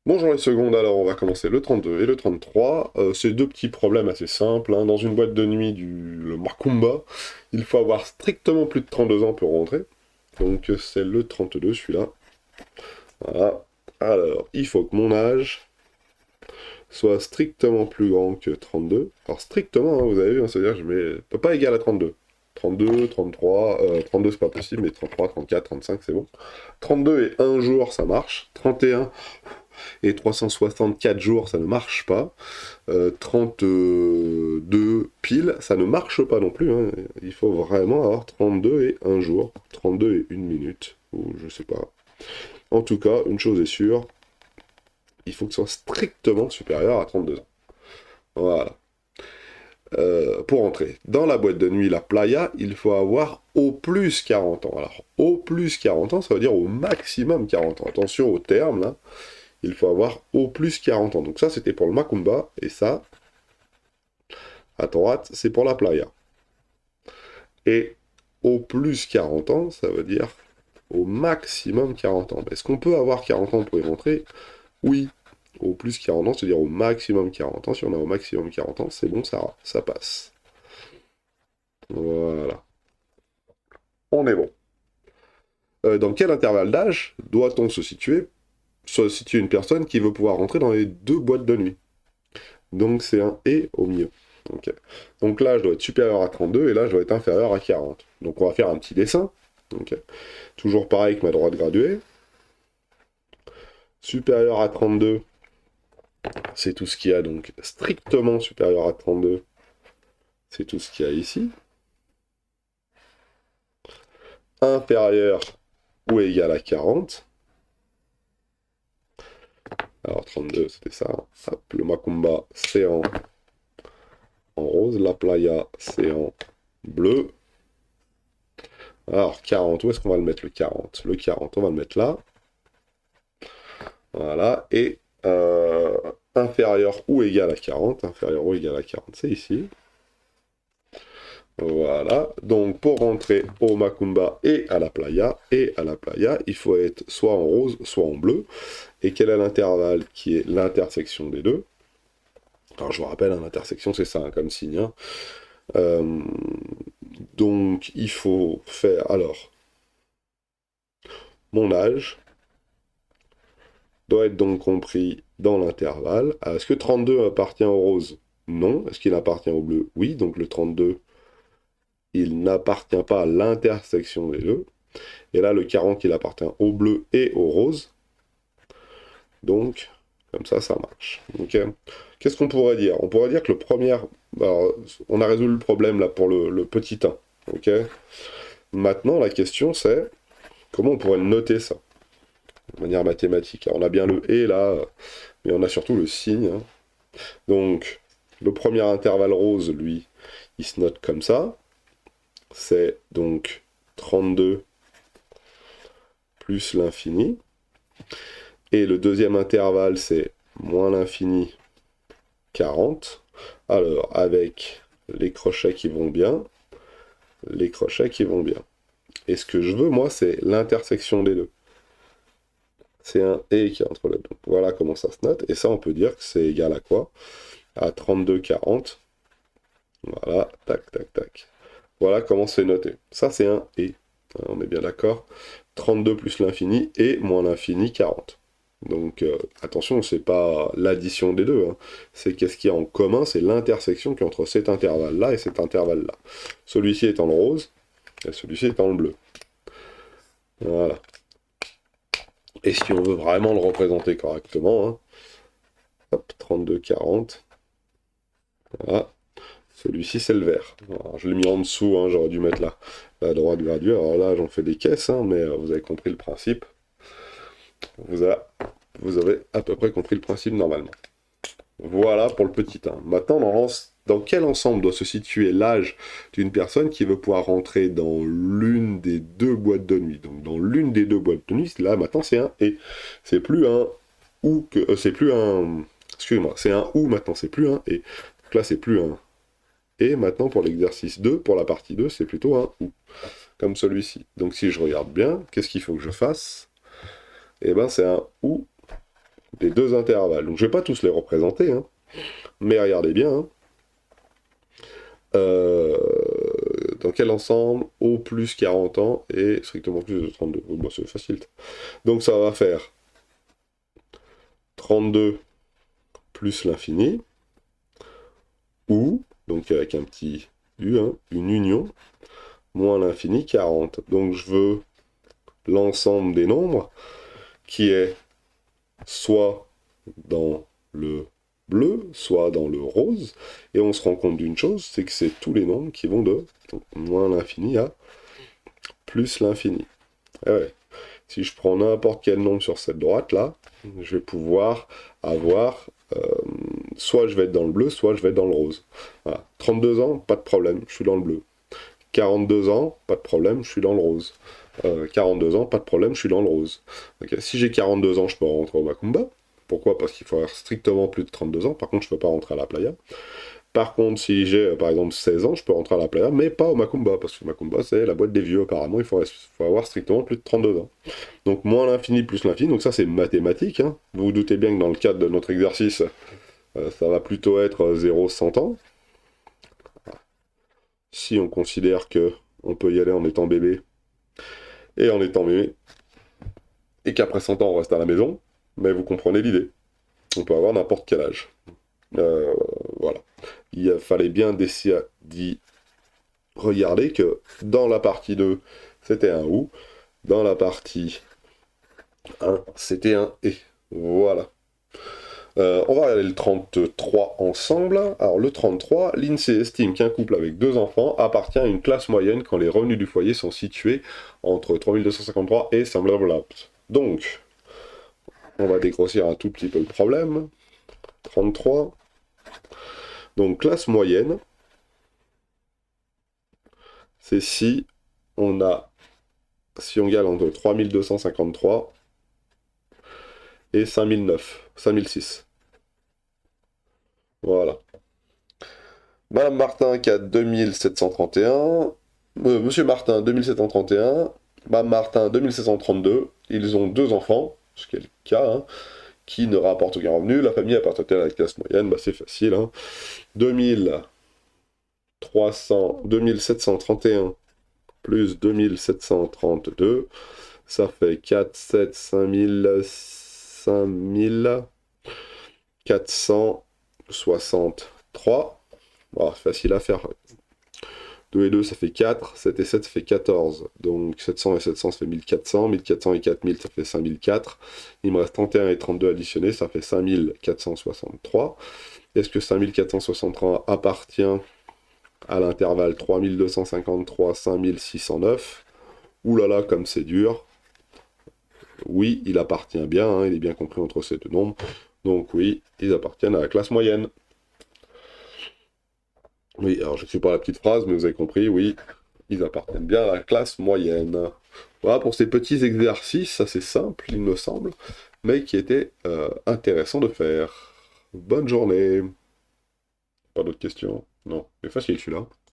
Bonjour les secondes, alors on va commencer le 32 et le 33. C'est deux petits problèmes assez simples, hein. Dans une boîte de nuit le Macumba, il faut avoir strictement plus de 32 ans pour rentrer. Donc c'est le 32 celui-là. Voilà. Alors, il faut que mon âge soit strictement plus grand que 32. Alors strictement, hein, vous avez vu, hein, c'est-à-dire que je mets pas égal à 32. 32, 33, 32 c'est pas possible, mais 33, 34, 35 c'est bon. 32 et 1 jour ça marche. 31 et 364 jours, ça ne marche pas. 32 pile, ça ne marche pas non plus, hein. Il faut vraiment avoir 32 et 1 jour, 32 et 1 minute, ou je sais pas. En tout cas, une chose est sûre, il faut que ce soit strictement supérieur à 32 ans. Voilà. Pour entrer dans la boîte de nuit, la playa, il faut avoir au plus 40 ans. Alors, au plus 40 ans, ça veut dire au maximum 40 ans. Attention au terme, là. Il faut avoir au plus 40 ans. Donc ça, c'était pour le Macumba, et ça, à droite, c'est pour la playa. Et au plus 40 ans, ça veut dire au maximum 40 ans. Est-ce qu'on peut avoir 40 ans pour y rentrer? Oui. Au plus 40 ans, c'est-à-dire au maximum 40 ans. Si on a au maximum 40 ans, c'est bon, ça passe. Voilà. On est bon. Dans quel intervalle d'âge doit-on se situer une personne qui veut pouvoir rentrer dans les deux boîtes de nuit? Donc c'est un et au milieu. Okay. Donc là, je dois être supérieur à 32 et là, je dois être inférieur à 40. Donc on va faire un petit dessin. Okay. Toujours pareil avec ma droite graduée. Supérieur à 32, c'est tout ce qu'il y a, donc strictement supérieur à 32, c'est tout ce qu'il y a ici. Inférieur ou égal à 40. Alors 32, c'était ça. Hop, le Macumba, c'est en rose. La Playa, c'est en bleu. Alors 40, où est-ce qu'on va le mettre le 40? Le 40, on va le mettre là. Voilà. Et inférieur ou égal à 40. Inférieur ou égal à 40, c'est ici. Voilà, donc pour rentrer au Macumba et à la playa, il faut être soit en rose, soit en bleu. Et quel est l'intervalle qui est l'intersection des deux? Alors je vous rappelle, hein, l'intersection c'est ça, hein, comme signe, hein. Euh, donc il faut faire, alors, mon âge doit être donc compris dans l'intervalle. Est-ce que 32 appartient au rose? Non. Est-ce qu'il appartient au bleu? Oui, donc le 32, il n'appartient pas à l'intersection des deux. Et là, le 40, il appartient au bleu et au rose. Donc, comme ça marche. Ok. Qu'est-ce qu'on pourrait dire? On pourrait dire que le premier... Alors, on a résolu le problème là pour le petit 1. Ok. Maintenant, la question c'est, comment on pourrait noter ça? De manière mathématique. Alors, on a bien le « et » là, mais on a surtout le signe, hein. Donc, le premier intervalle rose, lui, il se note comme ça. C'est donc 32 plus l'infini. Et le deuxième intervalle, c'est moins l'infini, 40. Alors, avec les crochets qui vont bien, les crochets qui vont bien. Et ce que je veux, moi, c'est l'intersection des deux. C'est un « et » qui est entre les deux. Voilà comment ça se note. Et ça, on peut dire que c'est égal à quoi? À 32, 40. Voilà, tac, tac, tac. Voilà comment c'est noté. Ça, c'est un « et ». On est bien d'accord. 32 plus l'infini et moins l'infini, 40. Donc attention, c'est pas l'addition des deux, hein. C'est qu'est-ce qu'il y a en commun, c'est l'intersection qui est entre cet intervalle-là et cet intervalle-là. Celui-ci est en rose, et celui-ci est en bleu. Voilà. Et si on veut vraiment le représenter correctement, hein, hop, 32, 40. Voilà. Celui-ci, c'est le vert. Alors, je l'ai mis en dessous, hein, j'aurais dû mettre la droite graduée. Alors là, j'en fais des caisses, hein, mais vous avez compris le principe. Vous avez à peu près compris le principe normalement. Voilà pour le petit 1. Maintenant, dans quel ensemble doit se situer l'âge d'une personne qui veut pouvoir rentrer dans l'une des deux boîtes de nuit? Donc dans l'une des deux boîtes de nuit, là maintenant c'est un et. C'est plus un ou que. C'est plus un. Excusez-moi, c'est un ou maintenant, c'est plus un et. Donc là c'est plus un et maintenant pour l'exercice 2, pour la partie 2, c'est plutôt un ou. Comme celui-ci. Donc si je regarde bien, qu'est-ce qu'il faut que je fasse? Eh ben c'est un ou les deux intervalles. Donc je vais pas tous les représenter, hein, mais regardez bien. Hein. Dans quel ensemble O plus 40 ans et strictement plus de 32. Bon, c'est facile. Donc ça va faire 32 plus l'infini, ou, donc avec un petit U, hein, une union, moins l'infini, 40. Donc je veux l'ensemble des nombres qui est soit dans le bleu, soit dans le rose, et on se rend compte d'une chose, c'est que c'est tous les nombres qui vont de donc, moins l'infini à plus l'infini. Et ouais. Si je prends n'importe quel nombre sur cette droite-là, je vais pouvoir avoir, soit je vais être dans le bleu, soit je vais être dans le rose. Voilà. 32 ans, pas de problème, je suis dans le bleu. 42 ans, pas de problème, je suis dans le rose. 42 ans, pas de problème, je suis dans le rose. Okay. Si j'ai 42 ans, je peux rentrer au Macumba. Pourquoi? Parce qu'il faut avoir strictement plus de 32 ans. Par contre, je ne peux pas rentrer à la playa. Par contre, si j'ai, par exemple, 16 ans, je peux rentrer à la playa, mais pas au Macumba, parce que le Macumba, c'est la boîte des vieux, apparemment, il faut avoir strictement plus de 32 ans. Donc, moins l'infini plus l'infini, donc ça, c'est mathématique. Hein. Vous vous doutez bien que dans le cadre de notre exercice, ça va plutôt être 0-100 ans. Si on considère que on peut y aller en étant bébé, et en étant bébé, et qu'après 100 ans, on reste à la maison, mais vous comprenez l'idée. On peut avoir n'importe quel âge. Voilà. Il fallait bien d'y regarder que dans la partie 2, c'était un OU, dans la partie 1, c'était un et. Voilà. On va regarder le 33 ensemble. Alors le 33, l'INSEE estime qu'un couple avec 2 enfants appartient à une classe moyenne quand les revenus du foyer sont situés entre 3253 et 100 blablabla. Donc, on va dégrossir un tout petit peu le problème. 33. Donc classe moyenne, c'est si on gagne entre 3253 et 5006. Voilà. Madame Martin qui a 2731. Monsieur Martin 2731. Madame Martin 2732. Ils ont 2 enfants, ce qui est le cas, hein, qui ne rapportent aucun revenu. La famille appartient-elle à la classe moyenne? Bah, c'est facile. Hein. 2731 plus 2732, ça fait 4, 7, 5000, 5463. Voilà, facile à faire. 2 et 2, ça fait 4. 7 et 7, ça fait 14. Donc 700 et 700, ça fait 1400. 1400 et 4000, ça fait 5004. Il me reste 31 et 32 additionnés, ça fait 5463. Est-ce que 5463 appartient à l'intervalle 3253-5609? Ouh là là, comme c'est dur. Oui, il appartient bien, hein, il est bien compris entre ces deux nombres. Donc oui, ils appartiennent à la classe moyenne. Oui, alors je ne suis pas la petite phrase, mais vous avez compris, oui, ils appartiennent bien à la classe moyenne. Voilà pour ces petits exercices assez simples, il me semble, mais qui étaient intéressants de faire. Bonne journée. Pas d'autres questions? Non, c'est facile celui-là.